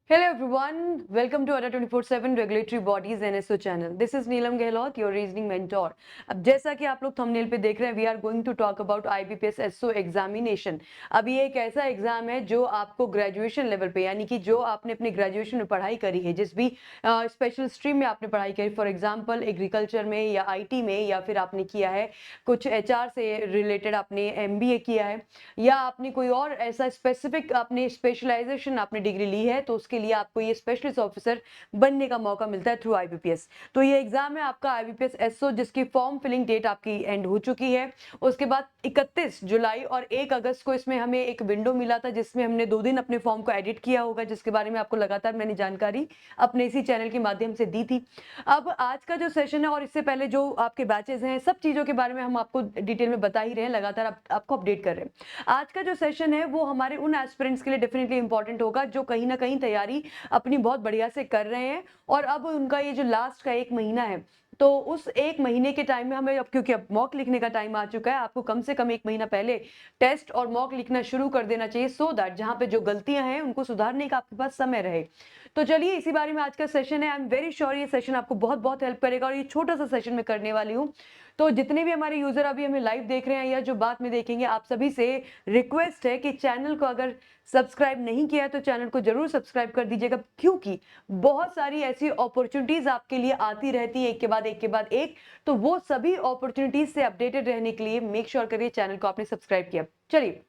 Hello everyone, welcome to Ada 24/7 Regulatory Bodies NSO channel. This is Neelam Gehlot, your reasoning mentor. अब जैसा कि आप लोग thumbnail पे देख रहे हैं, we are going to talk about IBPS SO examination. अब ये एक ऐसा एग्जाम है जो आपको ग्रेजुएशन लेवल पे, यानी कि जो आपने अपनी ग्रेजुएशन में पढ़ाई करी है, जिस भी स्पेशल स्ट्रीम में आपने पढ़ाई करी, फॉर एग्जाम्पल एग्रीकल्चर में या IT में, या फिर आपने किया है कुछ HR से रिलेटेड आपने MBA किया है, या आपने कोई और ऐसा स्पेसिफिक आपने स्पेशलाइजेशन आपने डिग्री ली है, तो उसके लिए आपको ये स्पेशलिस्ट ऑफिसर बनने का मौका मिलता है थ्रू IBPS. तो ये एग्जाम है आपका IBPS SO, जिसकी फॉर्म फिलिंग डेट आपकी एंड हो चुकी है. उसके बाद 31 जुलाई और 1 अगस्त को इसमें हमें एक विंडो मिला था, जिसमें हमने 2 दिन अपने फॉर्म को एडिट किया होगा, जिसके बारे में आपको लगातार मैंने जानकारी अपने इसी चैनल के माध्यम से दी थी. अब आज का जो सेशन है और इससे पहले जो आपके बैचेस हैं, सब चीज़ों के बारे में हम आपको डिटेल में बता ही रहे हैं, लगातार आपको अपडेट कर रहे हैं. आज का जो सेशन है वो हमारे उन एस्पिरेंट्स के लिए डेफिनेटली इंपॉर्टेंट होगा जो कहीं ना कहीं तैयारी अपनी बहुत बढ़िया से कर रहे हैं, और अब उनका ये जो लास्ट का 1 महीना है, तो उस 1 महीने के टाइम में हमें, अब क्योंकि अब मॉक लिखने का टाइम आ चुका है, आपको कम से कम 1 महीना पहले टेस्ट और मॉक लिखना शुरू कर देना चाहिए, सो दैट जहां पे जो गलतियां हैं उनको सुधारने का आपके पास समय रहे. तो चलिए, इसी बारे में आज का सेशन है. आई एम वेरी श्योर ये सेशन आपको बहुत बहुत हेल्प करेगा, और ये छोटा सा सेशन में करने वाली हूँ. तो जितने भी हमारे यूजर अभी हमें लाइव देख रहे हैं या जो बाद में देखेंगे, आप सभी से रिक्वेस्ट है कि चैनल को अगर सब्सक्राइब नहीं किया है तो चैनल को जरूर सब्सक्राइब कर दीजिएगा, क्योंकि बहुत सारी ऐसी अपॉर्चुनिटीज आपके लिए आती रहती है, एक के बाद एक के बाद एक. तो वो सभी अपॉर्चुनिटीज से अपडेटेड रहने के लिए मेक श्योर करिए चैनल को आपने सब्सक्राइब किया. चलिए,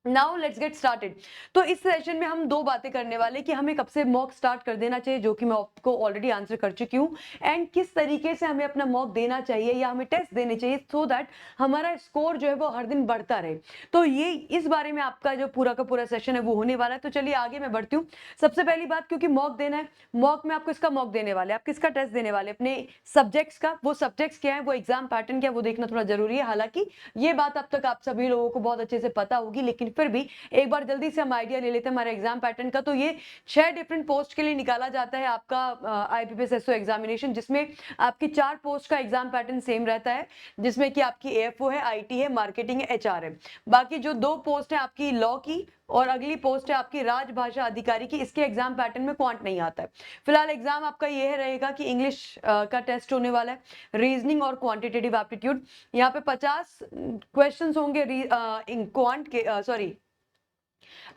नाउ लेट्स गेट स्टार्टेड. तो इस सेशन में हम 2 बातें करने वाले कि हमें कब से मॉक स्टार्ट कर देना चाहिए, जो कि मैं आपको ऑलरेडी आंसर कर चुकी हूँ, एंड किस तरीके से हमें अपना मॉक देना चाहिए या हमें टेस्ट देने चाहिए, सो दैट हमारा स्कोर जो है वो हर दिन बढ़ता रहे. तो ये इस बारे में आपका जो पूरा का पूरा सेशन है वो होने वाला है. तो चलिए आगे मैं बढ़ती हूँ. सबसे पहली बात, क्योंकि मॉक देना है, मॉक में आपको इसका मॉक देने वाले, आप किसका टेस्ट देने वाले, अपने सब्जेक्ट्स का. वो सब्जेक्ट्स क्या है, वो एग्जाम पैटर्न क्या है, वो देखना थोड़ा जरूरी है. हालांकि ये बात अब तक आप सभी लोगों को बहुत अच्छे से पता होगी, लेकिन फिर भी एक बार जल्दी से हम आइडिया ले लेते हैं हमारे एग्जाम पैटर्न का. तो ये 6 डिफरेंट पोस्ट के लिए निकाला जाता है आपका IBPS SO एग्जामिनेशन, जिसमें आपकी 4 पोस्ट का एग्जाम पैटर्न सेम रहता है, जिसमें कि आपकी AFO है, IT है, मार्केटिंग है, HR है. बाकी जो 2 पोस्ट है आपकी लॉ की, और अगली पोस्ट है आपकी राजभाषा अधिकारी की, इसके एग्जाम पैटर्न में क्वांट नहीं आता है. फिलहाल एग्जाम आपका ये रहेगा कि इंग्लिश का टेस्ट होने वाला है, रीजनिंग और क्वांटिटेटिव एप्टीट्यूड. यहाँ पे 50 क्वेश्चंस होंगे क्वांट के, सॉरी,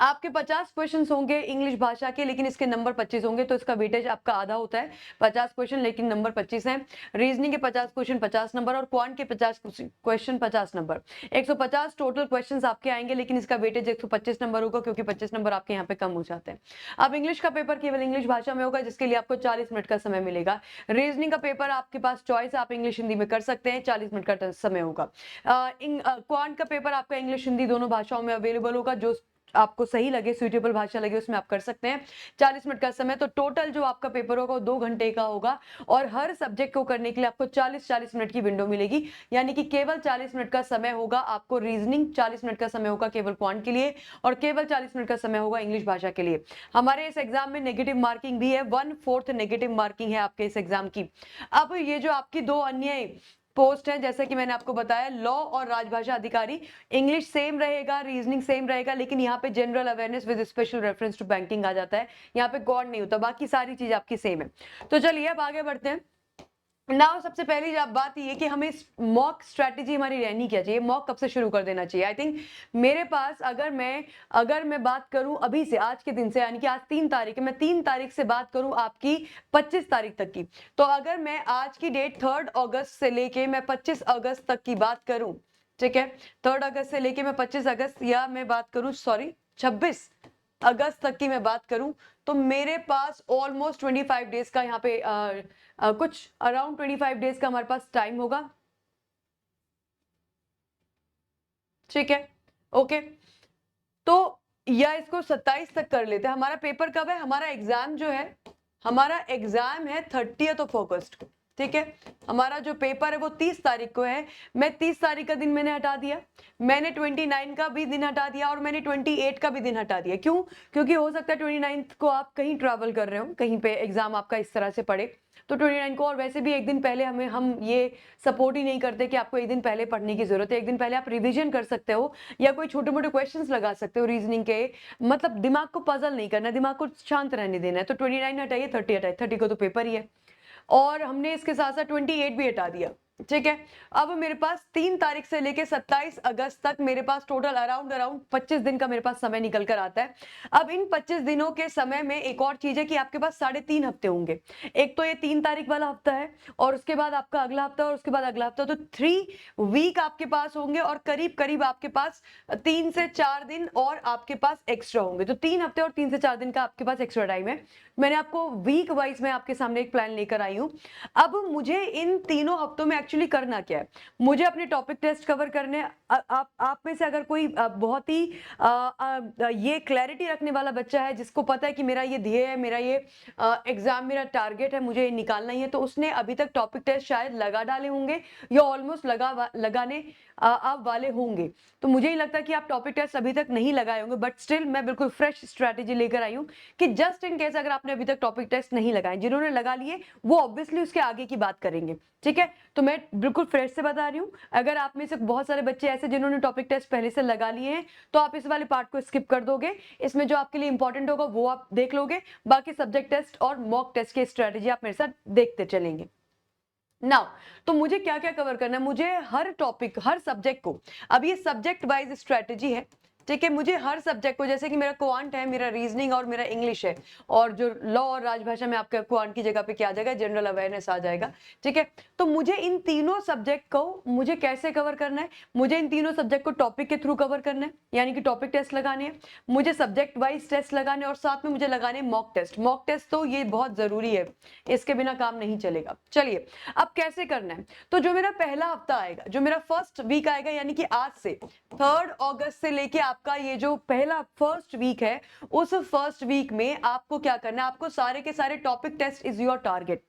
आपके 50 क्वेश्चंस होंगे इंग्लिश भाषा के, लेकिन इसके नंबर 25 होंगे, तो इसका वेटेज आपका आधा होता है. 50 क्वेश्चन लेकिन नंबर 25 है. रीजनिंग के 50 क्वेश्चन 50 नंबर, और क्वांट के 50 क्वेश्चन 50 नंबर. 150 टोटल क्वेश्चंस आपके आएंगे, लेकिन इसका वेटेज 125 नंबर होगा, क्योंकि 25 नंबर आपके यहाँ पे कम हो जाते हैं. अब इंग्लिश का पेपर केवल इंग्लिश भाषा में होगा, जिसके लिए आपको 40 मिनट का समय मिलेगा. रीजनिंग का पेपर आपके पास चॉइस, आप इंग्लिश हिंदी में कर सकते हैं, 40 मिनट का समय होगा. क्वांट का पेपर आपका इंग्लिश हिंदी दोनों भाषाओं में अवेलेबल होगा, जो आपको सही लगे, सुइटेबल भाषा लगे, उसमें आप कर सकते हैं. 40 मिनट का समय. तो टोटल जो आपका पेपर होगा वो 2 घंटे का होगा, और हर सब्जेक्ट को करने के लिए आपको 40-40 मिनट की विंडो मिलेगी, यानी कि केवल 40 मिनट का समय होगा आपको रीजनिंग, 40 मिनट का समय होगा केवल क्वांट के लिए, और केवल 40 मिनट का समय होगा इंग्लिश भाषा के लिए. हमारे इस एग्जाम में नेगेटिव मार्किंग भी है, 1/4 नेगेटिव मार्किंग है आपके इस एग्जाम की. अब ये जो आपकी 2 अन्य पोस्ट है, जैसे कि मैंने आपको बताया, लॉ और राजभाषा अधिकारी, इंग्लिश सेम रहेगा, रीजनिंग सेम रहेगा, लेकिन यहाँ पे general awareness with special reference to banking आ जाता है. यहाँ पे गॉड नहीं होता, बाकी सारी चीज आपकी सेम है. तो चलिए अब आगे बढ़ते हैं. नाउ सबसे पहली बात ये कि हमें मॉक स्ट्रेटेजी हमारी रहनी क्या चाहिए, मॉक कब से शुरू कर देना चाहिए. आई थिंक मेरे पास, अगर मैं बात करूं अभी से, आज के दिन से, यानी कि आज 3 तारीख है, मैं 3 तारीख से बात करूं आपकी 25 तारीख तक की, तो अगर मैं आज की डेट 3 अगस्त से लेके मैं 25 अगस्त तक की बात करूं, ठीक है, 3 अगस्त से लेके मैं 25 अगस्त, या मैं बात करूं, सॉरी, 26 अगस्त तक की मैं बात करूं, तो मेरे पास ऑलमोस्ट 25 डेज का यहाँ पे कुछ अराउंड 25 डेज का हमारे पास टाइम होगा. ठीक है, ओके. तो या इसको 27 तक कर लेते हैं. हमारा पेपर कब है, हमारा एग्जाम जो है, हमारा एग्जाम है 30th ऑफ अगस्त को. ठीक है, हमारा जो पेपर है वो 30 तारीख को है, मैं 30 तारीख का दिन मैंने हटा दिया, मैंने 29 का भी दिन हटा दिया और मैंने 28 का भी दिन हटा दिया। क्यों? क्योंकि हो सकता है 29 को आप कहीं ट्रैवल कर रहे हो, कहीं पे एग्जाम आपका इस तरह से पड़े, तो 29 को, और वैसे भी एक दिन पहले हम ये सपोर्ट ही नहीं करते कि आपको एक दिन पहले पढ़ने की जरूरत है। एक दिन पहले आप रिवीजन कर सकते हो या कोई छोटे मोटे क्वेश्चंस लगा सकते हो रीजनिंग के, मतलब दिमाग को पजल नहीं करना, दिमाग को शांत रहने देना है। तो 29 हटाइए, 30 हटाइए, 30 को तो पेपर ही है, और हमने इसके साथ साथ 28 भी हटा दिया। ठीक है, अब मेरे पास 3 तारीख से लेके 27 अगस्त तक मेरे पास टोटल अराउंड 25 दिन का मेरे पास समय निकल कर आता है। अब इन 25 दिनों के समय में एक और चीज है कि आपके पास 3.5 हफ्ते होंगे। एक तो ये 3 तारीख वाला हफ्ता है, और उसके बाद आपका अगला हफ्ता, और उसके बाद अगला हफ्ता, तो 3 वीक आपके पास होंगे, और करीब करीब आपके पास 3 से 4 दिन और आपके पास एक्स्ट्रा होंगे। तो 3 हफ्ते और 3 से 4 दिन का आपके पास एक्स्ट्रा टाइम है। मैंने आपको वीक वाइज में आपके सामने एक प्लान लेकर आई हूं। अब मुझे इन तीनों हफ्तों में एक्चुअली करना क्या है, मुझे अपने टॉपिक टेस्ट कवर करने हैं। आप में से अगर कोई बहुत ही ये क्लैरिटी रखने वाला बच्चा है, जिसको पता है कि मेरा ये ध्येय है, मेरा ये एग्जाम, मेरा टारगेट है, मुझे निकालना ही है, तो उसने अभी तक टॉपिक टेस्ट शायद लगा डाले होंगे या ऑलमोस्ट लगाने आप वाले होंगे। तो मुझे ही लगता है कि आप टॉपिक टेस्ट अभी तक नहीं लगाए होंगे, बट स्टिल मैं बिल्कुल फ्रेश स्ट्रैटेजी लेकर आई हूँ कि जस्ट इन केस अगर आपने अभी तक टॉपिक टेस्ट नहीं लगाए, जिन्होंने लगा लिए वो ऑब्वियसली उसके आगे की बात करेंगे। ठीक है, तो मैं बिल्कुल फ्रेश से बता रही हूँ। अगर आप में से बहुत सारे बच्चे ऐसे जिन्होंने टॉपिक टेस्ट पहले से लगा लिए हैं, तो आप इस वाले पार्ट को स्किप कर दोगे। इसमें जो आपके लिए इंपॉर्टेंट होगा वो आप देख लोगे, बाकी सब्जेक्ट टेस्ट और मॉक टेस्ट की स्ट्रैटेजी आप मेरे साथ देखते चलेंगे। नाउ, तो मुझे क्या क्या कवर करना है, मुझे हर टॉपिक, हर सब्जेक्ट को, अब ये सब्जेक्ट वाइज स्ट्रेटेजी है। ठीक है, मुझे हर सब्जेक्ट को, जैसे कि मेरा क्वांट है, मेरा रीजनिंग और मेरा इंग्लिश है, और जो लॉ और राजभाषा में आपका क्वांट की जगह पे क्या आ जाएगा, जनरल अवेयरनेस आ जाएगा। ठीक है, तो मुझे इन तीनों सब्जेक्ट को मुझे कैसे कवर करना है, मुझे इन तीनों सब्जेक्ट को टॉपिक के थ्रू कवर करना है, यानी कि टॉपिक टेस्ट लगाने हैं, मुझे सब्जेक्ट वाइज टेस्ट लगाने, और साथ में मुझे लगाने मॉक टेस्ट। मॉक टेस्ट तो ये बहुत जरूरी है, इसके बिना काम नहीं चलेगा। चलिए, अब कैसे करना है, तो जो मेरा पहला हफ्ता आएगा, जो मेरा फर्स्ट वीक आएगा, यानी कि आज से 3 अगस्त से लेके आपका ये जो पहला फर्स्ट वीक है, उस फर्स्ट वीक में आपको क्या करना है, आपको सारे के सारे topic test is your target.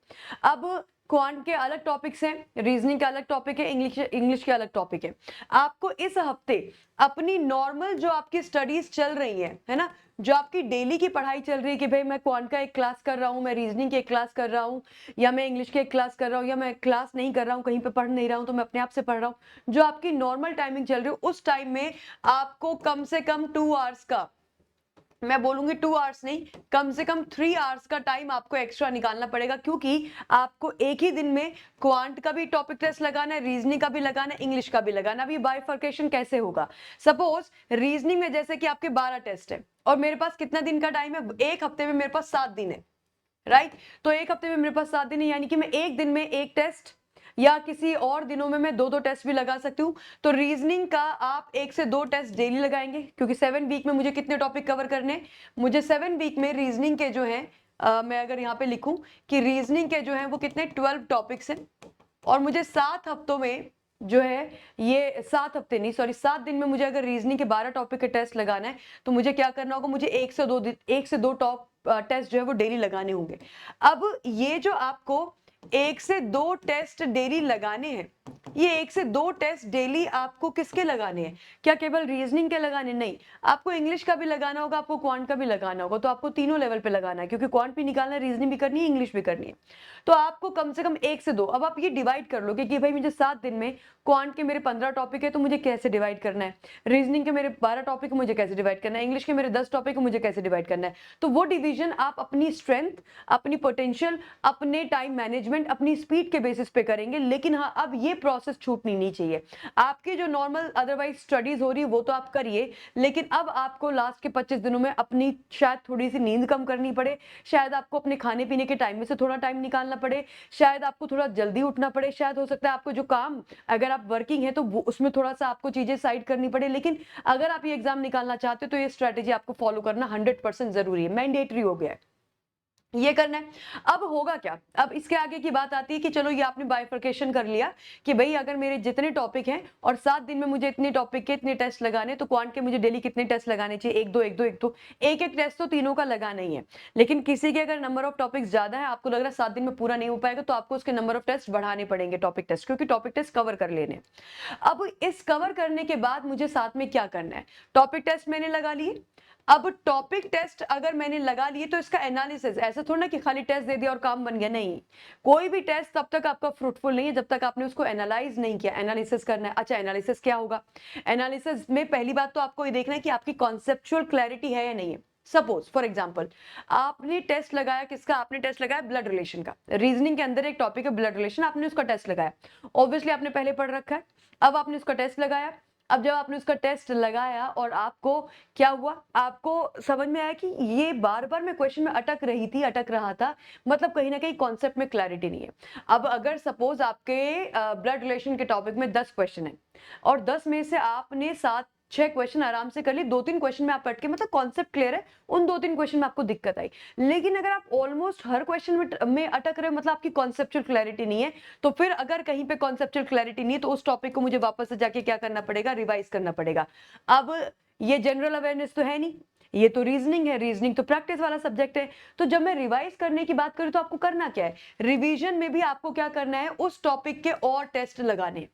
अब क्वांट के अलग टॉपिक्स हैं, रीजनिंग का अलग टॉपिक है, इंग्लिश के अलग टॉपिक है। आपको इस हफ्ते अपनी नॉर्मल जो आपकी स्टडीज चल रही है ना, जो आपकी डेली की पढ़ाई चल रही है कि भाई मैं क्वांट का एक क्लास कर रहा हूं, मैं रीजनिंग की एक क्लास कर रहा हूं, या मैं इंग्लिश की एक क्लास कर रहा हूं, या मैं क्लास नहीं कर रहा हूं, कहीं पे पढ़ नहीं रहा हूं, तो मैं अपने आप से पढ़ रहा हूं, जो आपकी नॉर्मल टाइमिंग चल रही है, उस टाइम में आपको कम से कम 2 आवर्स का, मैं बोलूंगी 2 आवर्स नहीं, कम से कम 3 आवर्स का टाइम आपको एक्स्ट्रा निकालना पड़ेगा, क्योंकि आपको एक ही दिन में क्वांट का भी टॉपिक टेस्ट लगाना है, रीजनिंग का भी लगाना है, इंग्लिश का भी लगाना है। अभी बाइफर्केशन कैसे होगा, सपोज रीजनिंग में जैसे कि आपके 12 टेस्ट है, और मेरे पास कितना दिन का टाइम है, एक हफ्ते में मेरे पास 7 दिन है, राइट। तो एक हफ्ते में मेरे पास 7 दिन है, यानी कि मैं एक दिन में एक टेस्ट, या किसी और दिनों में मैं 2-2 टेस्ट भी लगा सकती हूँ। तो रीजनिंग का आप 1 से 2 टेस्ट डेली लगाएंगे, क्योंकि 7 वीक में मुझे कितने टॉपिक कवर करने, मुझे 7 वीक में रीजनिंग के जो है मैं अगर यहाँ पे लिखूं कि रीजनिंग के जो है वो कितने 12 टॉपिक्स हैं, और मुझे 7 हफ्तों में जो है, ये 7 हफ्ते नहीं, सॉरी 7 दिन में मुझे अगर रीजनिंग के 12 टॉपिक का टेस्ट लगाना है, तो मुझे क्या करना होगा, मुझे 1 से 2 टॉप टेस्ट जो है वो डेली लगाने होंगे। अब ये जो आपको 1 से 2 टेस्ट डेली लगाने हैं, ये 1 से 2 टेस्ट डेली आपको किसके लगाने हैं, क्या केवल रीजनिंग के लगाने, नहीं, आपको इंग्लिश का भी लगाना होगा, आपको क्वांट का भी लगाना होगा। तो आपको तीनों लेवल पे लगाना है, क्योंकि क्वांट भी निकालना है, रीजनिंग भी करनी है, इंग्लिश भी करनी है। तो आपको कम से कम 1 से 2, अब आप ये डिवाइड कर लोगे कि भाई मुझे 7 दिन में क्वांट के मेरे 15 टॉपिक है, तो मुझे कैसे डिवाइड करना है, रीजनिंग के मेरे 12 टॉपिक है, मुझे कैसे डिवाइड करना है, इंग्लिश के मेरे 10 टॉपिक है, मुझे कैसे डिवाइड करना है। तो वो डिवीजन आप अपनी स्ट्रेंथ, अपनी पोटेंशियल, अपने टाइम मैनेजमेंट, अपनी स्पीड के बेसिस पे करेंगे। लेकिन हाँ, अब ये प्रोसेस छूटनी नहीं चाहिए। आपकी जो नॉर्मल अदरवाइज स्टडीज हो रही है वो तो आप करिए, लेकिन अब आपको लास्ट के 25 दिनों में अपनी शायद थोड़ी सी नींद कम करनी पड़े, शायद आपको अपने खाने पीने के टाइम में से थोड़ा टाइम निकालना पड़े, शायद आपको थोड़ा जल्दी उठना पड़े, शायद हो सकता है आपको जो काम, अगर आप वर्किंग है तो उसमें थोड़ा सा आपको चीजें साइड करनी पड़े। लेकिन अगर आप ये एग्जाम निकालना चाहते हो तो ये स्ट्रेटेजी आपको फॉलो करना 100% जरूरी है, मैंडेटरी हो गया है। ये करना है। अब होगा क्या, अब इसके आगे की बात आती है कि चलो ये आपने बाइफरकेशन कर लिया कि भाई अगर मेरे जितने टॉपिक हैं और 7 दिन में मुझे इतने टॉपिक के इतने टेस्ट लगाने, तो क्वांट के मुझे डेली कितने टेस्ट लगाने चाहिए, एक दो एक दो एक दो, एक एक टेस्ट तो तीनों का लगाना ही है। लेकिन किसी के अगर नंबर ऑफ टॉपिक्स ज्यादा है, आपको लग रहा है 7 दिन में पूरा नहीं हो पाएगा, तो आपको उसके नंबर ऑफ टेस्ट बढ़ाने पड़ेंगे, टॉपिक टेस्ट, क्योंकि टॉपिक टेस्ट कवर कर लेने। अब इस कवर करने के बाद मुझे साथ में क्या करना है, टॉपिक टेस्ट मैंने लगा लिए। अब टॉपिक टेस्ट अगर मैंने लगा लिए तो इसका एनालिसिस, ऐसा थोड़ा ना कि खाली टेस्ट दे दिया और काम बन गया, नहीं। कोई भी टेस्ट तब तक आपका फ्रूटफुल नहीं है जब तक आपने उसको एनालाइज नहीं किया, एनालिसिस करना है। अच्छा, एनालिसिस क्या होगा, एनालिसिस में पहली बात तो आपको ये देखना है कि आपकी कॉन्सेप्चुअल क्लैरिटी है या नहीं है। सपोज फॉर एग्जाम्पल आपने टेस्ट लगाया, किसका आपने टेस्ट लगाया, ब्लड रिलेशन का। रीजनिंग के अंदर एक टॉपिक है ब्लड रिलेशन, आपने उसका टेस्ट लगाया, ऑब्वियसली आपने पहले पढ़ रखा है। अब आपने उसका टेस्ट लगाया, अब जब आपने उसका टेस्ट लगाया और आपको क्या हुआ, आपको समझ में आया कि ये बार बार मैं क्वेश्चन में अटक रही थी, अटक रहा था, मतलब कहीं ना कहीं कॉन्सेप्ट में क्लैरिटी नहीं है। अब अगर सपोज आपके ब्लड रिलेशन के टॉपिक में 10 क्वेश्चन है और 10 में से आपने 7-6 क्वेश्चन आराम से कर ली, 2-3 क्वेश्चन में आप अटके, मतलब कॉन्सेप्ट क्लियर है, उन 2-3 क्वेश्चन में आपको दिक्कत आई। लेकिन अगर आप ऑलमोस्ट हर क्वेश्चन में अटक रहे हो, मतलब आपकी कॉन्सेप्चुअल क्लैरिटी नहीं है, तो फिर अगर कहीं पे कॉन्सेप्चुअल क्लैरिटी नहीं है तो उस टॉपिक को मुझे वापस से जाके क्या करना पड़ेगा, रिवाइज करना पड़ेगा। अब ये जनरल अवेयरनेस तो है नहीं, ये तो रीजनिंग है, रीजनिंग तो प्रैक्टिस वाला सब्जेक्ट है। तो जब मैं रिवाइज करने की बात करूं तो आपको करना क्या है, रिवीजन में भी आपको क्या करना है, उस टॉपिक के और टेस्ट लगाने,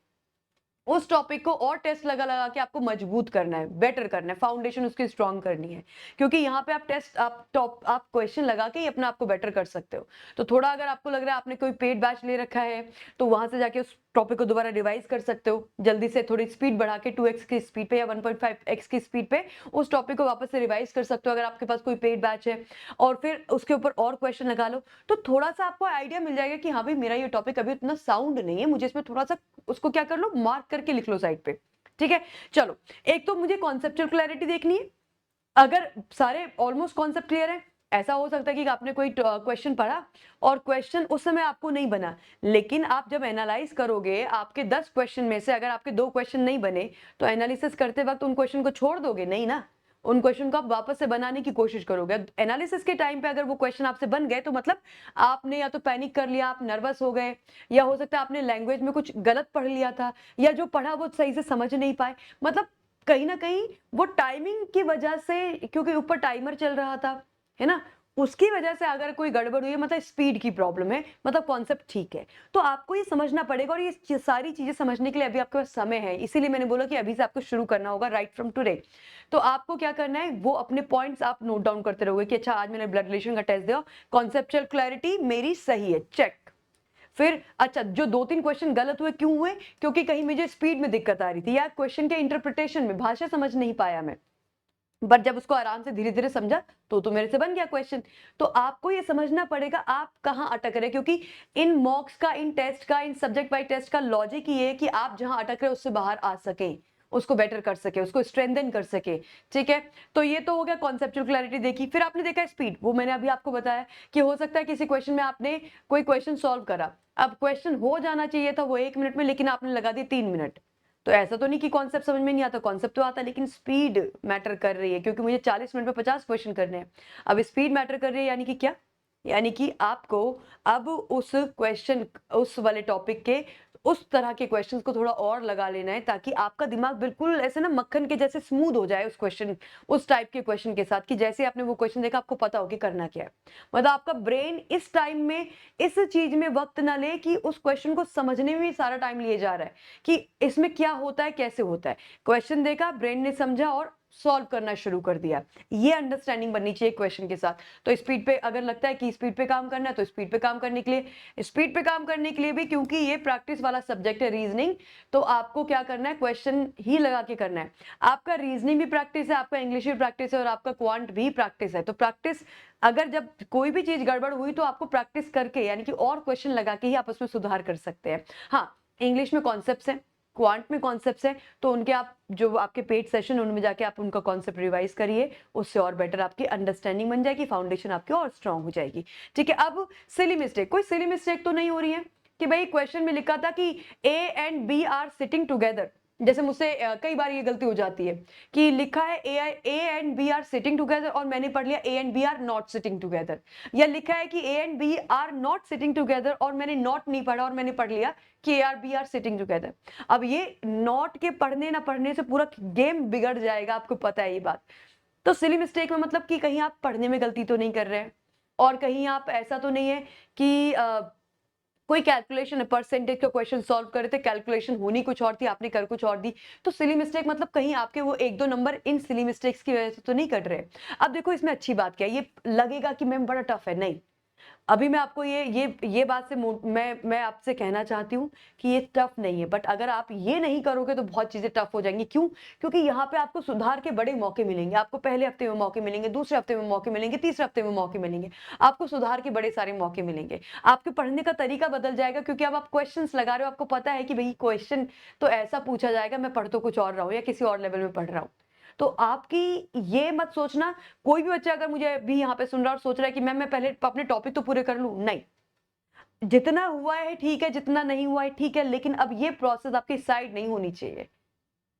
उस टॉपिक को और टेस्ट लगा लगा के आपको मजबूत करना है, बेटर करना है, फाउंडेशन उसकी स्ट्रांग करनी है। क्योंकि यहाँ पे आप टेस्ट, आप क्वेश्चन लगा के ही अपना आपको बेटर कर सकते हो। तो थोड़ा अगर आपको लग रहा है आपने कोई पेड बैच ले रखा है, तो वहां से जाके उस टॉपिक को दोबारा रिवाइज कर सकते हो, जल्दी से थोड़ी स्पीड बढ़ा के 2x की स्पीड पे या 1.5x की स्पीड पे उस टॉपिक को वापस से रिवाइज कर सकते हो अगर आपके पास कोई पेड बैच है, और फिर उसके ऊपर और क्वेश्चन लगा लो। तो थोड़ा सा आपको आइडिया मिल जाएगा कि हाँ भाई मेरा ये टॉपिक अभी उतना साउंड नहीं है, मुझे इसमें थोड़ा सा उसको क्या कर लो, मार्क करके लिख लो साइड पे। ठीक है, चलो एक तो मुझे कॉन्सेप्चुअल क्लैरिटी देखनी है। अगर सारे ऑलमोस्ट कॉन्सेप्ट क्लियर है, ऐसा हो सकता है कि आपने कोई क्वेश्चन पढ़ा और क्वेश्चन उस समय आपको नहीं बना, लेकिन आप जब एनालाइज करोगे आपके 10 क्वेश्चन में से अगर आपके 2 क्वेश्चन नहीं बने, तो एनालिसिस करते वक्त उन क्वेश्चन को छोड़ दोगे नहीं ना, उन क्वेश्चन को आप वापस से बनाने की कोशिश करोगे। एनालिसिस के टाइम पे अगर वो क्वेश्चन आपसे बन गए तो मतलब आपने या तो पैनिक कर लिया, आप नर्वस हो गए, या हो सकता है आपने लैंग्वेज में कुछ गलत पढ़ लिया था, या जो पढ़ा वो सही से समझ नहीं पाए, मतलब कहीं ना कहीं वो टाइमिंग की वजह से, क्योंकि ऊपर टाइमर चल रहा था, है ना, उसकी वजह से अगर कोई गड़बड़ हुई है, मतलब स्पीड की प्रॉब्लम है, मतलब कॉन्सेप्ट ठीक है, तो आपको ये समझना पड़ेगा। और ये सारी चीजें समझने के लिए अभी आपके पास समय है, इसीलिए मैंने बोला कि अभी से आपको शुरू करना होगा, राइट फ्रॉम टुडे। तो आपको क्या करना है, वो अपने पॉइंट्स आप नोट डाउन करते रहोगे कि अच्छा आज मैंने ब्लड रिलेशन का टेस्ट दिया, कॉन्सेप्चुअल क्लैरिटी मेरी सही है, चेक। फिर अच्छा जो 2-3 क्वेश्चन गलत हुए, क्यों हुए, क्योंकि कहीं मुझे स्पीड में दिक्कत आ रही थी, या क्वेश्चन के इंटरप्रिटेशन में भाषा समझ नहीं पाया मैं, बट जब उसको आराम से धीरे धीरे समझा तो मेरे से बन गया क्वेश्चन। तो आपको ये समझना पड़ेगा आप कहाँ अटक रहे, क्योंकि इन मॉक्स का, इन टेस्ट का, इन सब्जेक्ट वाइज टेस्ट का लॉजिक ये है कि आप जहां अटक रहे उससे बाहर आ सके, उसको बेटर कर सके, उसको स्ट्रेंथन कर सके। ठीक है, तो ये तो हो गया कॉन्सेप्चुअल क्लैरिटी देखी। फिर आपने देखा स्पीड, वो मैंने अभी आपको बताया कि हो सकता है किसी क्वेश्चन में आपने कोई क्वेश्चन सॉल्व करा, अब क्वेश्चन हो जाना चाहिए था वो 1 मिनट में, लेकिन आपने लगा दिया 3 मिनट। तो ऐसा तो नहीं कि कॉन्सेप्ट समझ में नहीं आता, कॉन्सेप्ट तो आता है, लेकिन स्पीड मैटर कर रही है, क्योंकि मुझे 40 मिनट में 50 क्वेश्चन करने हैं। अब स्पीड मैटर कर रही है, यानी कि क्या, यानी कि आपको अब उस क्वेश्चन, उस वाले टॉपिक के उस तरह के क्वेश्चंस को थोड़ा और लगा लेना है, ताकि आपका दिमाग बिल्कुल ऐसे ना मक्खन के जैसे स्मूथ हो जाए उस क्वेश्चन, उस टाइप के क्वेश्चन के साथ, कि जैसे आपने वो क्वेश्चन देखा आपको पता हो कि करना क्या है। मतलब आपका ब्रेन इस टाइम में इस चीज में वक्त ना ले कि उस क्वेश्चन को समझने में भी सारा टाइम लिए जा रहा है कि इसमें क्या होता है, कैसे होता है। क्वेश्चन देखा, ब्रेन ने समझा और सॉल्व करना शुरू कर दिया, ये अंडरस्टैंडिंग बननी चाहिए क्वेश्चन के साथ। तो स्पीड पे अगर लगता है कि स्पीड पे काम करना है, तो स्पीड पे काम करने के लिए, स्पीड पे काम करने के लिए भी, क्योंकि ये प्रैक्टिस वाला सब्जेक्ट है रीजनिंग, तो आपको क्या करना है, क्वेश्चन ही लगा के करना है। आपका रीजनिंग भी प्रैक्टिस है, आपका इंग्लिश भी प्रैक्टिस है, और आपका क्वांट भी प्रैक्टिस है। तो प्रैक्टिस, अगर जब कोई भी चीज गड़बड़ हुई तो आपको प्रैक्टिस करके, यानी कि और क्वेश्चन लगा के ही आप उसमें सुधार कर सकते हैं। हाँ, इंग्लिश में कॉन्सेप्ट्स हैं, क्वांट में कॉन्सेप्ट्स हैं, तो उनके आप जो आपके पेड सेशन उनमें जाके आप उनका कॉन्सेप्ट रिवाइज करिए, उससे और बेटर आपकी अंडरस्टैंडिंग बन जाएगी, फाउंडेशन आपकी और स्ट्रांग हो जाएगी। ठीक है, अब सिली मिस्टेक, कोई सिली मिस्टेक तो नहीं हो रही है कि भाई क्वेश्चन में लिखा था कि A and B are sitting together, जैसे मुझसे कई बार ये गलती हो जाती है कि लिखा है A and B are sitting together और मैंने पढ़ लिया A and B are not sitting together, या लिखा है कि A and B are not sitting together और मैंने नॉट नहीं पढ़ा और मैंने पढ़ लिया कि A are B are sitting together. अब ये नॉट के पढ़ने ना पढ़ने से पूरा गेम बिगड़ जाएगा, आपको पता है ये बात। तो सिली मिस्टेक में मतलब कि कहीं आप पढ़ने में गलती तो नहीं कर रहे हैं और कहीं आप ऐसा तो नहीं है कि कोई कैलकुलेशन है, परसेंटेज का क्वेश्चन सॉल्व कर रहे थे, कैलकुलेशन होनी कुछ और थी, आपने कर कुछ और दी। तो सिली मिस्टेक मतलब कहीं आपके वो 1-2 नंबर इन सिली मिस्टेक्स की वजह से तो नहीं कट रहे। अब देखो इसमें अच्छी बात क्या है, ये लगेगा कि मैम बड़ा टफ है, नहीं। अभी मैं आपको ये बात से मैं आपसे कहना चाहती हूँ कि ये टफ नहीं है, बट अगर आप ये नहीं करोगे तो बहुत चीजें टफ हो जाएंगी। क्यों? क्योंकि यहाँ पे आपको सुधार के बड़े मौके मिलेंगे। आपको पहले हफ्ते में मौके मिलेंगे, दूसरे हफ्ते में मौके मिलेंगे, तीसरे हफ्ते में मौके मिलेंगे, आपको सुधार के बड़े सारे मौके मिलेंगे। आपके पढ़ने का तरीका बदल जाएगा क्योंकि अब आप क्वेश्चन लगा रहे हो, आपको पता है कि भाई क्वेश्चन तो ऐसा पूछा जाएगा, मैं पढ़ तो कुछ और रहा हूँ या किसी और लेवल में पढ़ रहा हूँ। तो आपकी ये मत सोचना, कोई भी बच्चा अगर मुझे भी यहाँ पे सुन रहा है और सोच रहा है कि मैम मैं पहले अपने टॉपिक तो पूरे कर लूं, नहीं। जितना हुआ है ठीक है, जितना नहीं हुआ है ठीक है, लेकिन अब ये प्रोसेस आपकी साइड नहीं होनी चाहिए।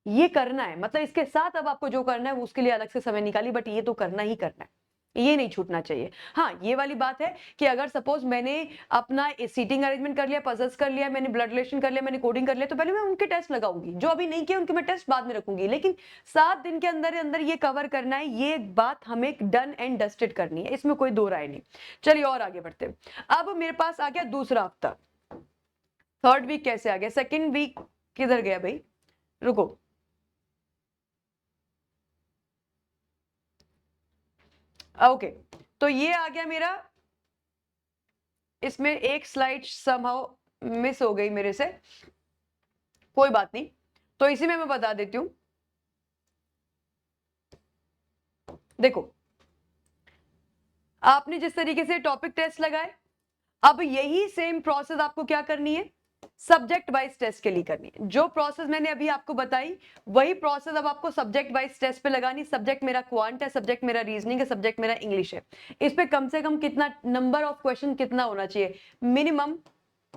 ये करना है, मतलब इसके साथ अब आपको जो करना है वो उसके लिए अलग से समय निकालिए, बट ये तो करना ही करना है, ये नहीं छूटना चाहिए। हाँ, ये वाली बात है कि अगर सपोज मैंने अपना सीटिंग अरेंजमेंट कर लिया, पजल्स कर लिया, मैंने ब्लड रिलेशन कर लिया, मैंने कोडिंग कर लिया, तो पहले मैं उनके टेस्ट लगाऊंगी। जो अभी नहीं किया उनके मैं टेस्ट बाद में रखूंगी, लेकिन 7 दिन के अंदर अंदर ये कवर करना है, ये बात हमें डन एंड डस्टेड करनी है, इसमें कोई दो राय नहीं। चलिए और आगे बढ़ते हैं। अब मेरे पास आ गया दूसरा हफ्ता। थर्ड वीक कैसे आ गया? सेकेंड वीक किधर गया भाई? रुको, ओके। तो ये आ गया मेरा, इसमें एक स्लाइड समहाउ मिस हो गई मेरे से, कोई बात नहीं। तो इसी में मैं बता देती हूं। देखो, आपने जिस तरीके से टॉपिक टेस्ट लगाए, अब यही सेम प्रोसेस आपको क्या करनी है? सब्जेक्ट वाइज टेस्ट के लिए करनी है। जो प्रोसेस मैंने अभी आपको बताई वही प्रोसेस अब आपको सब्जेक्ट वाइज टेस्ट पे लगानी। सब्जेक्ट मेरा क्वांट है, सब्जेक्ट मेरा रीजनिंग है, सब्जेक्ट मेरा इंग्लिश है। इस पे कम से कम कितना नंबर ऑफ क्वेश्चन कितना होना चाहिए? मिनिमम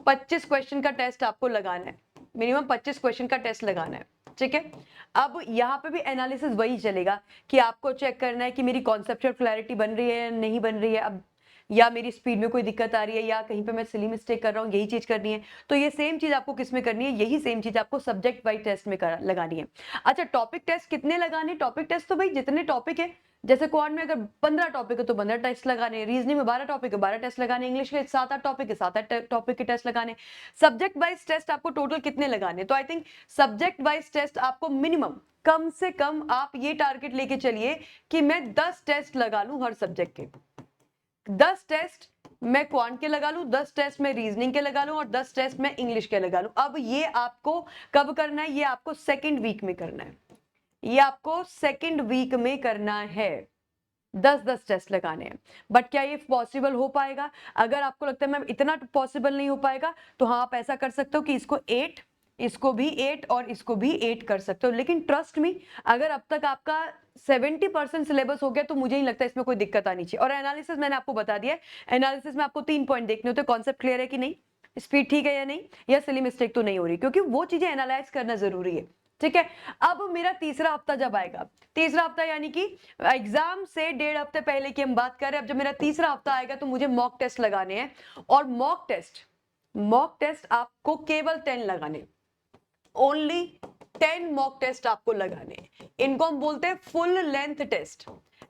25 क्वेश्चन का टेस्ट आपको लगाना है, मिनिमम 25 क्वेश्चन का टेस्ट लगाना है, ठीक है। अब यहाँ पे भी एनालिसिस वही चलेगा कि आपको चेक करना है कि मेरी कॉन्सेप्चुअल क्लैरिटी बन रही है या नहीं बन रही है, अब या मेरी स्पीड में कोई दिक्कत आ रही है, या कहीं पे मैं सिली मिस्टेक कर रहा हूँ, यही चीज करनी है। तो ये सेम चीज आपको किस में करनी है? यही सेम चीज आपको सब्जेक्ट वाइज टेस्ट में लगानी है। अच्छा, टॉपिक टेस्ट कितने लगाने? टॉपिक टेस्ट तो भाई जितने टॉपिक है, जैसे क्वांट में अगर 15 टॉपिक है तो 15 टेस्ट लगाने, रीजनिंग में 12 टॉपिक है 12 टेस्ट लगाने, इंग्लिश के 7-8 टॉपिक है 7-8 टॉपिक के टेस्ट लगाने। सब्जेक्ट वाइज टेस्ट आपको टोटल कितने लगाने? तो I think subject wise test आपको मिनिमम, कम से कम आप ये टारगेट लेके चलिए कि मैं 10 टेस्ट लगा लूं हर सब्जेक्ट के। 10 टेस्ट मैं क्वांट के लगा लूं, 10 टेस्ट मैं रीजनिंग के लगा लूं और 10 टेस्ट मैं इंग्लिश के लगा लूं। अब ये आपको कब करना है? ये आपको सेकेंड वीक में करना है, ये आपको सेकेंड वीक में करना है। 10-10 टेस्ट लगाने हैं। बट क्या ये पॉसिबल हो पाएगा? अगर आपको लगता है मैम इतना पॉसिबल नहीं हो पाएगा, तो हाँ आप ऐसा कर सकते हो कि इसको 8, इसको भी 8 और इसको भी 8 कर सकते हो। लेकिन ट्रस्ट मी, अगर अब तक आपका 70% सिलेबस हो गया तो मुझे नहीं लगता इसमें कोई दिक्कत आनी चाहिए। और एनालिसिस मैंने आपको बता दिया है, एनालिसिस में आपको 3 पॉइंट देखने होते हैं, कॉन्सेप्ट क्लियर है कि नहीं, स्पीड ठीक है या नहीं, या सिली मिस्टेक तो नहीं हो रही, क्योंकि वो चीजें एनालाइज करना जरूरी है, ठीक है। अब मेरा तीसरा हफ्ता जब आएगा, तीसरा हफ्ता यानी कि एग्जाम से 1.5 हफ्ते पहले की हम बात कर रहे हैं। अब जब मेरा तीसरा हफ्ता आएगा तो मुझे मॉक टेस्ट लगाने हैं, और मॉक टेस्ट आपको केवल 10 लगाने, ओनली 10 मॉक टेस्ट आपको लगाने हैं। इनको हम बोलते हैं full length test,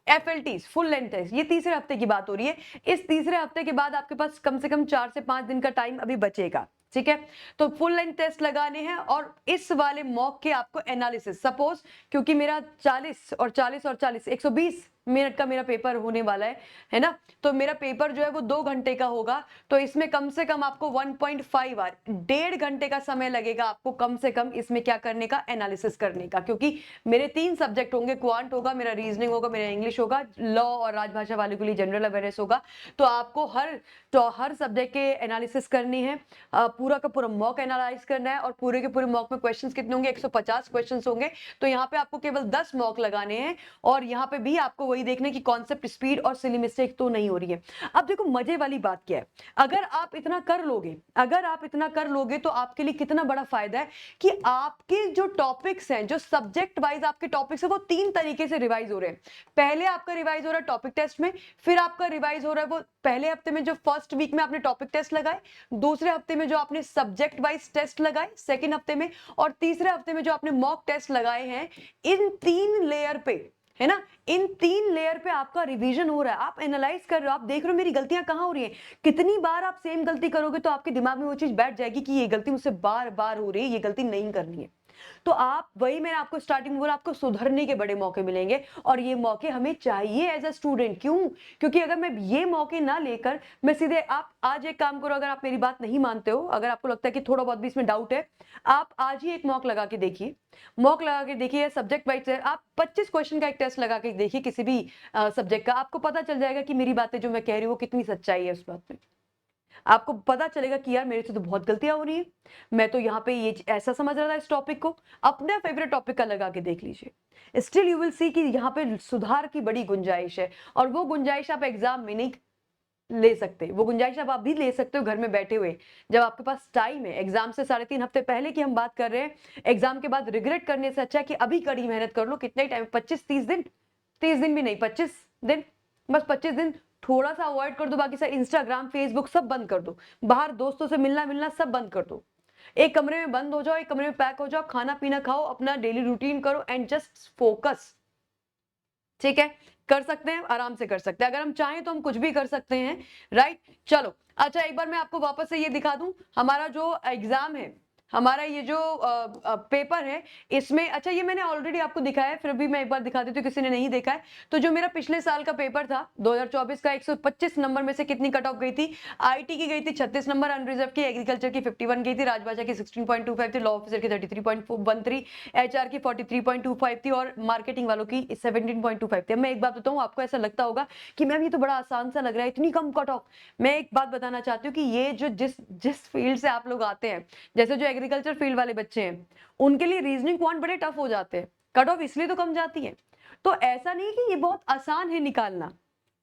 FLT, full length test. ये तीसरे हफ्ते की बात हो रही है। इस तीसरे हफ्ते के बाद आपके पास कम से कम 4 से 5 दिन का टाइम अभी बचेगा, ठीक है। तो फुल लेंथ टेस्ट लगाने हैं, और इस वाले मॉक के आपको एनालिसिस, सपोज क्योंकि मेरा 40 और 40 और 40 120 मिनट का मेरा पेपर होने वाला है ना, तो मेरा पेपर जो है वो 2 घंटे का होगा। तो इसमें कम से कम आपको 1.5 आवर, 1.5 घंटे का समय लगेगा आपको कम से कम इसमें क्या करने का? एनालिसिस करने का। क्योंकि मेरे 3 सब्जेक्ट होंगे, क्वांट होगा, मेरा रीजनिंग होगा, मेरा इंग्लिश होगा, लॉ और राजभाषा वाले के लिए जनरल अवेयरनेस होगा। तो आपको हर सब्जेक्ट के एनालिसिस करनी है, पूरा का पूरा मॉक एनालाइज करना है, और पूरे के पूरे मॉक में क्वेश्चंस कितने होंगे? 150 क्वेश्चंस होंगे। तो यहाँ पे आपको केवल 10 मॉक लगाने हैं, और यहाँ पे भी आपको वही देखना है कि कॉन्सेप्ट, स्पीड और सिली मिस्टेक तो नहीं हो रही है। अब देखो मजे वाली बात क्या है, अगर आप इतना कर लोगे, अगर आप इतना कर लोगे तो आपके लिए कितना बड़ा फायदा है कि आपके जो टॉपिक्स हैं, जो सब्जेक्ट वाइज आपके टॉपिक्स है, वो 3 तरीके से रिवाइज हो रहे हैं। पहले आपका रिवाइज हो रहा है टॉपिक टेस्ट में, फिर आपका रिवाइज हो रहा है वो पहले हफ्ते में जो फर्स्ट वीक में आपने टॉपिक टेस्ट लगाए, दूसरे हफ्ते में जो आपने सब्जेक्ट वाइज टेस्ट लगाए सेकेंड हफ्ते में, और तीसरे हफ्ते में जो आपने मॉक टेस्ट लगाए हैं। इन 3 लेयर पे, है ना, इन 3 लेयर पे आपका रिवीजन हो रहा है। आप एनालाइज कर रहे हो, आप देख रहे हो मेरी गलतियां कहां हो रही हैं। कितनी बार आप सेम गलती करोगे तो आपके दिमाग में वो चीज बैठ जाएगी कि ये गलती मुझसे बार बार हो रही है, ये गलती नहीं करनी है। तो आप, वही मैंने आपको स्टार्टिंग में बोला, आपको सुधरने के बड़े मौके मिलेंगे, और ये मौके हमें चाहिए एज अ स्टूडेंट। क्यों? क्योंकि अगर मैं ये मौके ना लेकर मैं सीधे, आप आज एक काम करो, अगर आप मेरी बात नहीं मानते हो, अगर आपको लगता है कि थोड़ा बहुत भी इसमें डाउट है, आप आज ही एक मॉक लगा के देखिए। मॉक लगा के देखिए, सब्जेक्ट वाइज आप 25 क्वेश्चन का एक टेस्ट लगा के देखिए किसी भी सब्जेक्ट का, आपको पता चल जाएगा कि मेरी बातें जो मैं कह रही हूँ वो कितनी सच्चाई है उस बात में। आपको पता चलेगा कि यार मेरे से तो बहुत गलतियां हो रही है, मैं तो यहाँ पे ये ऐसा समझ रहा था इस टॉपिक को। अपने फेवरेट टॉपिक का लगा के देख लीजिए, स्टिल यू विल सी कि यहाँ पे सुधार की बड़ी गुंजाइश है, और वो गुंजाइश आप एग्जाम में नहीं ले सकते, वो गुंजाइश आप भी ले सकते हो घर में बैठे हुए, जब आपके पास टाइम है। एग्जाम से 3.5 हफ्ते पहले की हम बात कर रहे हैं, एग्जाम के बाद रिग्रेट करने से अच्छा है कि अभी कड़ी मेहनत कर लो। कितना ही टाइम, 25-30 दिन, 30 दिन भी नहीं, 25 दिन, बस 25 दिन थोड़ा सा अवॉइड कर दो, बाकी सब इंस्टाग्राम, फेसबुक सब बंद कर दो, बाहर दोस्तों से मिलना सब बंद कर दो, एक कमरे में बंद हो जाओ, एक कमरे में पैक हो जाओ, खाना पीना खाओ, अपना डेली रूटीन करो एंड जस्ट फोकस। ठीक है, कर सकते हैं, आराम से कर सकते हैं, अगर हम चाहें तो हम कुछ भी कर सकते हैं, राइट। चलो अच्छा, एक बार मैं आपको वापस से ये दिखा दूं, हमारा जो एग्जाम है, हमारा ये जो पेपर है, इसमें, अच्छा ये मैंने ऑलरेडी आपको दिखाया है, फिर भी मैं एक बार दिखा देती हूँ किसी ने नहीं देखा है। तो जो मेरा पिछले साल का पेपर था 2024 का, 125 नंबर में से कितनी कट ऑफ गई थी? आईटी की गई थी 36 नंबर, अनरिजर्व की, एग्रीकल्चर की 51 गई थी, राजभाषा की 16.25 थी, लॉ ऑफिसर की 33.13, एचआर की 43.25 थी, और मार्केटिंग वालों की 17.25 थी। मैं एक बात बताऊं, आपको ऐसा लगता होगा कि मैम ये तो बड़ा आसान सा लग रहा है, इतनी कम कट ऑफ। मैं एक बात बताना चाहती हूँ कि ये जो जिस फील्ड से आप लोग आते हैं, जैसे जो एग्रीकल्चर फील्ड वाले बच्चे हैं, उनके लिए रीजनिंग क्वांट बड़े टफ हो जाते हैं, कट ऑफ इसलिए तो कम जाती है। तो ऐसा नहीं कि ये बहुत आसान है निकालना,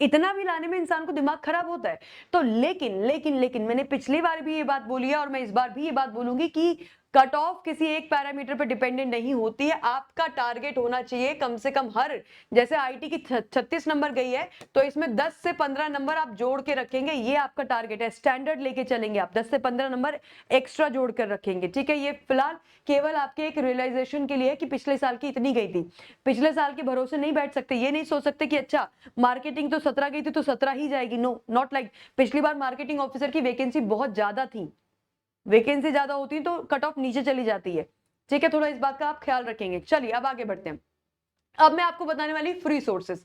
इतना भी लाने में इंसान को दिमाग खराब होता है। तो लेकिन मैंने पिछली बार भी ये बात बोली है, और मैं इस बार भी ये बात बोलूंगी कि कट ऑफ किसी एक पैरामीटर पर डिपेंडेंट नहीं होती है। आपका टारगेट होना चाहिए कम से कम, हर, जैसे आईटी की 36 नंबर गई है, तो इसमें 10 से 15 नंबर आप जोड़ के रखेंगे, ये आपका टारगेट है। स्टैंडर्ड लेके चलेंगे आप, 10 से 15 नंबर एक्स्ट्रा जोड़ कर रखेंगे, ठीक है। ये फिलहाल केवल आपके एक रियलाइजेशन के लिए है कि पिछले साल की इतनी गई थी। पिछले साल के भरोसे नहीं बैठ सकते, ये नहीं सोच सकते कि अच्छा मार्केटिंग तो 17 गई थी तो 17 ही जाएगी, नो, नॉट लाइक। पिछली बार मार्केटिंग ऑफिसर की वैकेंसी बहुत ज्यादा थी, वैकेंसी ज्यादा होती है तो कट ऑफ नीचे चली जाती है, ठीक है। थोड़ा इस बात का आप ख्याल रखेंगे। चलिए अब आगे बढ़ते हैं। अब मैं आपको बताने वाली फ्री सोर्सेज,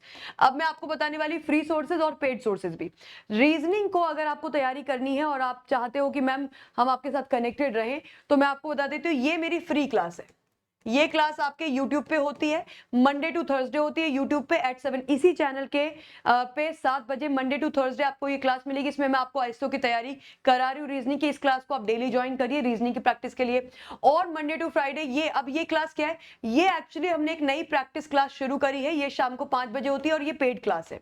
फ्री सोर्सेज और पेड सोर्सेज भी। रीजनिंग को अगर आपको तैयारी करनी है और आप चाहते हो कि मैम हम आपके साथ कनेक्टेड रहें, तो मैं आपको बता देती हूँ, ये मेरी फ्री क्लास है। ये क्लास आपके YouTube पे होती है, मंडे टू थर्सडे होती है YouTube पे at 7, इसी चैनल के पे 7 बजे मंडे टू थर्सडे आपको ये क्लास मिलेगी। इसमें मैं आपको आईएसओ की तैयारी करा रही हूँ रीजनिंग की। इस क्लास को आप डेली ज्वाइन करिए रीजनिंग की प्रैक्टिस के लिए। और मंडे टू फ्राइडे ये, अब ये क्लास क्या है, ये एक्चुअली हमने एक नई प्रैक्टिस क्लास शुरू करी है, ये शाम को 5 बजे होती है, और ये पेड क्लास है।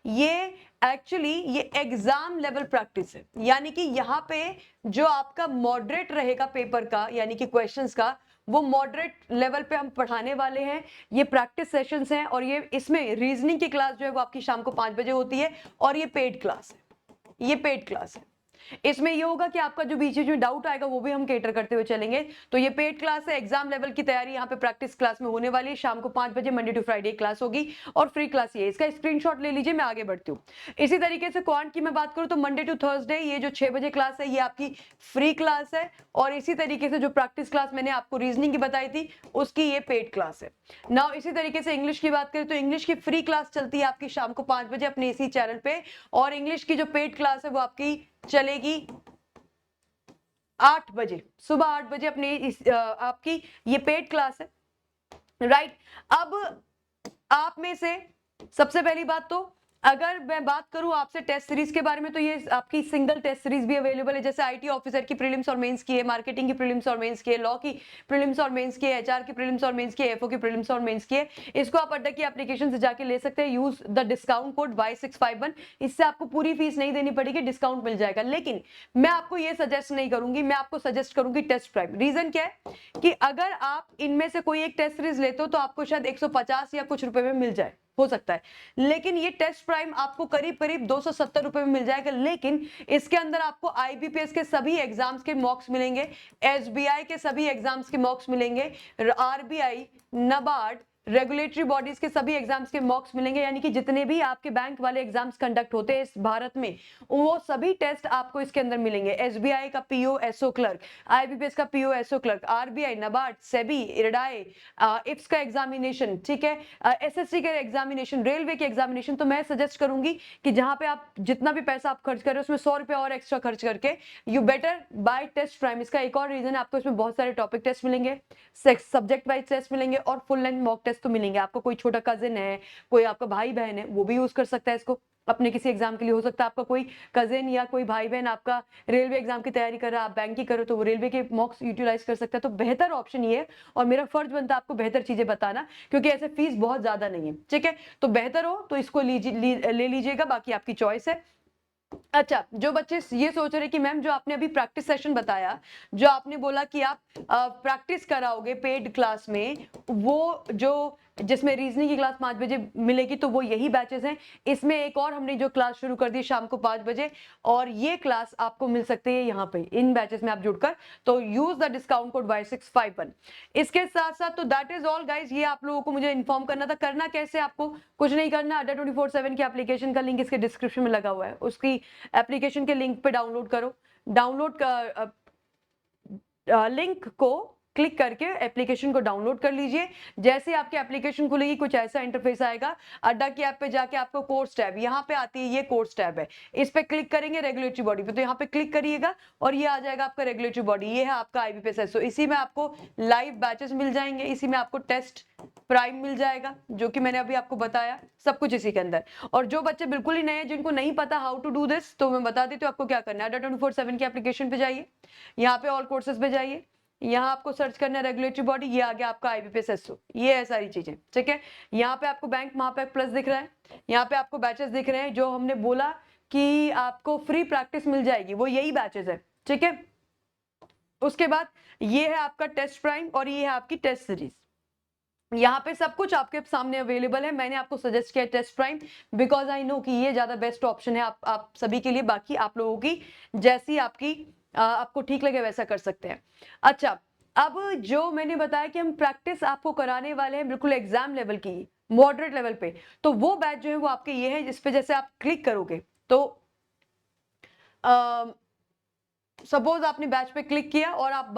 ये एक्चुअली ये एग्जाम लेवल प्रैक्टिस है, यानी कि यहाँ पे जो आपका मॉडरेट रहेगा पेपर का, यानी कि क्वेश्चंस का, वो मॉडरेट लेवल पे हम पढ़ाने वाले हैं। ये प्रैक्टिस सेशंस हैं, और ये इसमें रीजनिंग की क्लास जो है वो आपकी शाम को 5 बजे होती है, और ये पेड क्लास है, ये पेड क्लास है। इसमें ये होगा कि आपका जो बीच में डाउट आएगा वो भी हम केटर करते हुए चलेंगे। तो ये पेड क्लास है, एग्जाम लेवल की तैयारी यहाँ पे प्रैक्टिस क्लास में होने वाली है। शाम को 5 बजे मंडे टू फ्राइडे क्लास होगी, और फ्री क्लास ये, इसका स्क्रीनशॉट ले लीजिए। मैं आगे बढ़ती हूँ। इसी तरीके से क्वांट की मैं बात करूँ तो मंडे टू थर्सडे ये जो 6 बजे क्लास है ये आपकी फ्री क्लास है, और इसी तरीके से जो प्रैक्टिस क्लास मैंने आपको रीजनिंग की बताई थी उसकी ये पेड क्लास है। नाउ इसी तरीके से इंग्लिश की बात करें तो इंग्लिश की फ्री क्लास चलती है आपकी शाम को 5 बजे अपने इसी चैनल पे, और इंग्लिश की जो पेड क्लास है वो आपकी चलेगी 8 बजे, सुबह 8 बजे अपने आपकी ये पेड क्लास है, राइट। अब आप में से सबसे पहली बात तो अगर मैं बात करूं आपसे टेस्ट सीरीज के बारे में, तो ये आपकी सिंगल टेस्ट सीरीज भी अवेलेबल है, जैसे आईटी ऑफिसर की प्रीलिम्स और मेंस की है, मार्केटिंग की प्रीलिम्स और मेंस की है, लॉ की प्रीलिम्स और मेंस की है, एचआर की प्रीलिम्स और मेंस की है, एफओ की प्रीलिम्स और मेंस की है। इसको आप अड्डा की एप्लीकेशन से जाके ले सकते हैं। Use the discount code Y651, इससे आपको पूरी फीस नहीं देनी पड़ेगी, डिस्काउंट मिल जाएगा। लेकिन मैं आपको ये सजेस्ट नहीं करूंगी, मैं आपको सजेस्ट करूंगी टेस्ट प्राइम। रीजन क्या है कि अगर आप इनमें से कोई एक टेस्ट सीरीज लेते हो तो आपको शायद 150 या कुछ रुपए में मिल जाए, हो सकता है, लेकिन ये टेस्ट प्राइम आपको करीब करीब 270 रुपए में मिल जाएगा। लेकिन इसके अंदर आपको आईबीपीएस के सभी एग्जाम्स के मॉक्स मिलेंगे, एसबीआई के सभी एग्जाम्स के मॉक्स मिलेंगे, आरबीआई, नबार्ड, रेगुलेटरी बॉडीज के सभी एग्जाम्स के मॉक्स मिलेंगे, यानी कि जितने भी आपके बैंक वाले एग्जाम्स कंडक्ट होते हैं इस भारत में, वो सभी टेस्ट आपको इसके अंदर मिलेंगे। एसबीआई का पीओ एसओ क्लर्क, आईबीपीएस का PO SO clerk, RBI, NABARD, SEBI, IRDAI, इफ्स का एग्जामिनेशन, ठीक है, एसएससी का एग्जामिनेशन, रेलवे के एग्जामिनेशन। तो मैं सजेस्ट करूंगी कि जहां पे आप जितना भी पैसा आप खर्च कर रहे हो उसमें 100 रुपए और एक्स्ट्रा खर्च करके you better buy test prime. इसका एक और रीजन है, आपको इसमें बहुत सारे टॉपिक टेस्ट मिलेंगे, सब्जेक्ट वाइज टेस्ट मिलेंगे और फुल लेंथ मॉक टेस्ट तो मिलेंगे। आपको कोई छोटा कजिन है, कोई आपका भाई बहन है, वो भी यूज कर सकता है इसको अपने किसी एग्जाम के लिए। हो सकता है आपका कोई कजिन या कोई भाई बहन आपका रेलवे एग्जाम की तैयारी कर रहा है, आप बैंक की करो, तो वो रेलवे के मॉक्स यूटिलाइज कर सकता है। तो बेहतर ऑप्शन ये है, और मेरा फर्ज बनता है आपको बेहतर चीजें बताना, क्योंकि ऐसे फीस बहुत ज्यादा नहीं है, ठीक है। तो बेहतर हो तो इसको ले लीजिएगा, बाकी आपकी चॉइस है। अच्छा, जो बच्चे ये सोच रहे कि मैम जो आपने अभी प्रैक्टिस सेशन बताया, जो आपने बोला कि आप प्रैक्टिस कराओगे पेड क्लास में, वो जो जिसमें रीजनिंग की क्लास 5 बजे मिलेगी, तो वो यही बैचेस हैं। इसमें एक और हमने जो क्लास शुरू कर दी शाम को 5 बजे, और ये क्लास आपको मिल सकती है यहाँ पे इन बैचेस में आप जुड़कर। तो use the discount code Y651। इसके साथ साथ तो दैट इज ऑल गाइज, ये आप लोगों को मुझे इन्फॉर्म करना था। करना कैसे, आपको कुछ नहीं करना, अड्डा 24/7 की एप्लीकेशन का लिंक इसके डिस्क्रिप्शन में लगा हुआ है, उसकी एप्लीकेशन के लिंक पे डाउनलोड करो। डाउनलोड का लिंक को क्लिक करके एप्लीकेशन को डाउनलोड कर लीजिए। जैसे आपकी एप्लीकेशन खुलेगी कुछ ऐसा इंटरफेस आएगा। अड्डा की ऐप पे जाके आपको कोर्स टैब यहाँ पे आती है, ये कोर्स टैब है, इस पे क्लिक करेंगे रेगुलेटरी बॉडी पे, तो यहाँ पे क्लिक करिएगा और ये आ जाएगा आपका रेगुलेटरी बॉडी। ये है आपका आईबीपीएस एसओ। इसी में आपको लाइव बैचेस मिल जाएंगे, इसी में आपको टेस्ट प्राइम मिल जाएगा, जो कि मैंने अभी आपको बताया, सब कुछ इसी के अंदर। और जो बच्चे बिल्कुल ही नए हैं, जिनको नहीं पता हाउ टू डू दिस, तो मैं बता देती हूँ आपको क्या करना है। अड्डा 24/7 की एप्लीकेशन पे जाइए, यहाँ पे ऑल कोर्सेज पे जाइए, यहाँ आपको सर्च करना है रेगुलेटरी बॉडी, ये आ गया आपका आईबीपीएस एसओ, ये है सारी चीजें, ठीक है। यहाँ पे आपको बैंक महापैक प्लस दिख रहा है, यहाँ पे आपको बैचेस दिख रहे हैं, जो हमने बोला कि आपको फ्री प्रैक्टिस मिल जाएगी, वो यही बैचेस है, ठीक है। उसके बाद ये है आपका टेस्ट प्राइम और ये है आपकी टेस्ट सीरीज। यहाँ पे सब कुछ आपके सामने अवेलेबल है। मैंने आपको सजेस्ट किया test prime because I know कि ये ज्यादा बेस्ट ऑप्शन है आप सभी के लिए। बाकी आप लोगों की जैसी आपको ठीक लगे वैसा कर सकते हैं। अच्छा, अब जो मैंने बताया कि हम प्रैक्टिस आपको कराने वाले हैं बिल्कुल एग्जाम लेवल की, मॉडरेट लेवल पे, तो वो बैच जो है वो आपके ये है, जिस पे जैसे आप क्लिक करोगे तो सपोज आपने बैच पे क्लिक किया और आप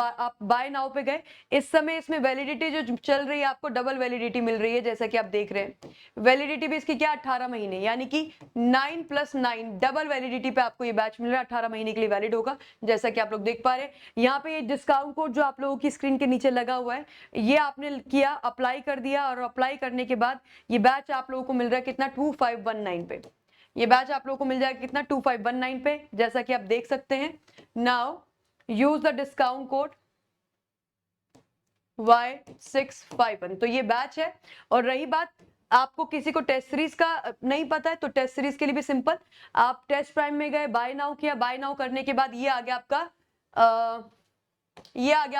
बाय नाउ पे गए। इस समय इसमें वैलिडिटी जो चल रही है, आपको डबल वैलिडिटी मिल रही है, जैसा कि आप देख रहे हैं। वैलिडिटी भी इसकी क्या, 18 महीने, यानी कि 9+9 डबल वैलिडिटी पे आपको ये बैच मिल रहा है। 18 महीने के लिए वैलिड होगा, जैसा कि आप लोग देख पा रहे हैं। यहाँ पे ये डिस्काउंट कोड जो आप लोगों की स्क्रीन के नीचे लगा हुआ है, ये आपने किया, अप्लाई कर दिया, और अप्लाई करने के बाद ये बैच आप लोगों को मिल रहा है कितना, 2519 पे। ये बैच आप लोगों को मिल जाएगा कितना, 2519 पे, जैसा कि आप देख सकते हैं। Now use the discount code Y651, तो ये बैच है। और रही बात, आपको किसी को टेस्ट सीरीज का नहीं पता है, तो टेस्ट सीरीज के लिए भी सिंपल, आप टेस्ट प्राइम में गए, बाय नाउ किया, बाय नाउ करने के बाद ये आ गया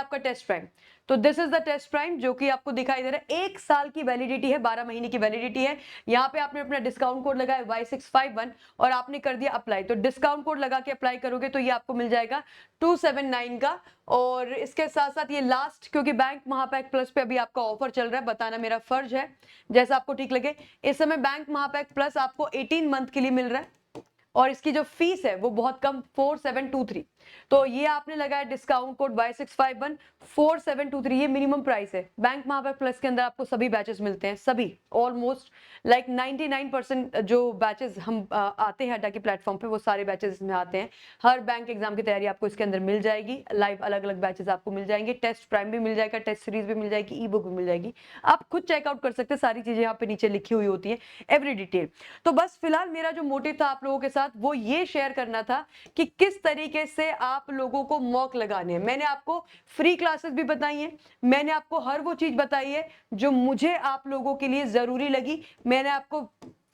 आपका टेस्ट प्राइम। तो this is the test prime, जो कि आपको दिखाई दे रहा है। 1 साल की वैलिडिटी है, 12 महीने की वैलिडिटी है। यहाँ पे आपने अपना डिस्काउंट कोड लगाया Y651 और आपने कर दिया अप्लाई। तो डिस्काउंट कोड लगा के अप्लाई करोगे तो ये आपको मिल जाएगा 279 का। और इसके साथ साथ ये लास्ट, क्योंकि बैंक महापैक प्लस पे अभी आपका ऑफर चल रहा है, बताना मेरा फर्ज है, जैसा आपको ठीक लगे। इस समय बैंक महापैक प्लस आपको 18 मंथ के लिए मिल रहा है। और इसकी जो फीस है वो बहुत कम 4723। तो ये आपने लगाया डिस्काउंट कोड Y651 4723, ये मिनिमम प्राइस है। बैंक महावीर प्लस के अंदर आपको सभी बैचेस मिलते हैं, सभी ऑलमोस्ट लाइक 99% जो बैचेस हम आते हैं अड्डा के प्लेटफॉर्म पे वो सारे बैचेस इसमें आते हैं। हर बैंक एग्जाम की तैयारी आपको इसके अंदर मिल जाएगी, लाइव अलग अलग बैचेस आपको मिल जाएंगे, टेस्ट प्राइम भी मिल जाएगा, टेस्ट सीरीज भी मिल जाएगी, ई बुक भी मिल जाएगी। आप खुद चेकआउट कर सकते हैं, सारी चीजें यहाँ पे नीचे लिखी हुई होती है, एवरी डिटेल। तो बस फिलहाल मेरा जो मोटिव था आप लोगों के साथ वो ये शेयर करना था कि किस तरीके से आप लोगों को मॉक लगाने हैं। मैंने आपको फ्री क्लासेस भी बताई हैं, मैंने आपको हर वो चीज बताई है जो मुझे आप लोगों के लिए जरूरी लगी। मैंने आपको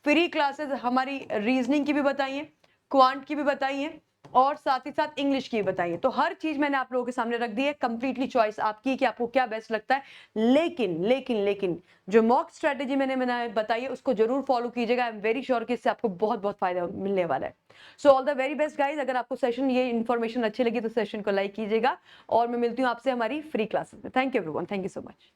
फ्री क्लासेस हमारी रीजनिंग की भी बताई है, क्वांट की भी बताई है, और साथ ही साथ इंग्लिश की भी बताई है। तो हर चीज मैंने आप लोगों के सामने रख दी है, कंप्लीटली चॉइस आपकी कि आपको क्या बेस्ट लगता है। लेकिन लेकिन लेकिन जो मॉक स्ट्रेटेजी मैंने बताई है उसको जरूर फॉलो कीजिएगा। आई एम वेरी श्योर कि इससे आपको बहुत बहुत फायदा मिलने वाला है। So all the very best guys. अगर आपको सेशन ये इन्फॉर्मेशन अच्छी लगी तो सेशन को लाइक कीजिएगा, और मैं मिलती हूँ आपसे हमारी फ्री क्लासेस में। Thank you everyone, thank you so much.